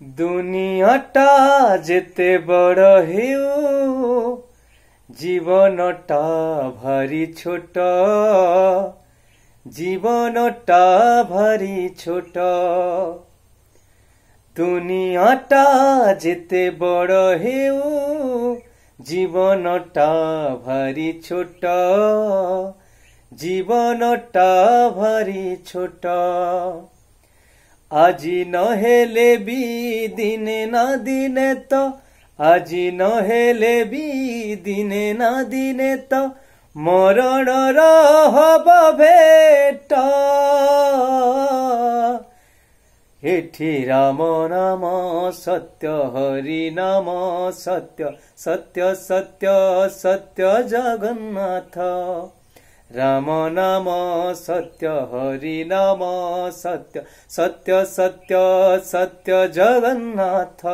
दुनियाटा जेते बड़ हेउ जीवनटा भारी छोट जीवनटा भारी छोट दुनियाटा जेते बड़ हेउ जीवनटा भारी छोट जीवनटा भारी छोट आजी नहेले भी दिने ना दिने तो आजी नहेले भी दिने ना दिने तो मरण हब भेट एठी राम नाम सत्य हरि नाम सत्य सत्य सत्य सत्य जगन्नाथ राम नाम सत्य हरि नाम सत्य सत्य सत्य सत्य जगन्नाथ।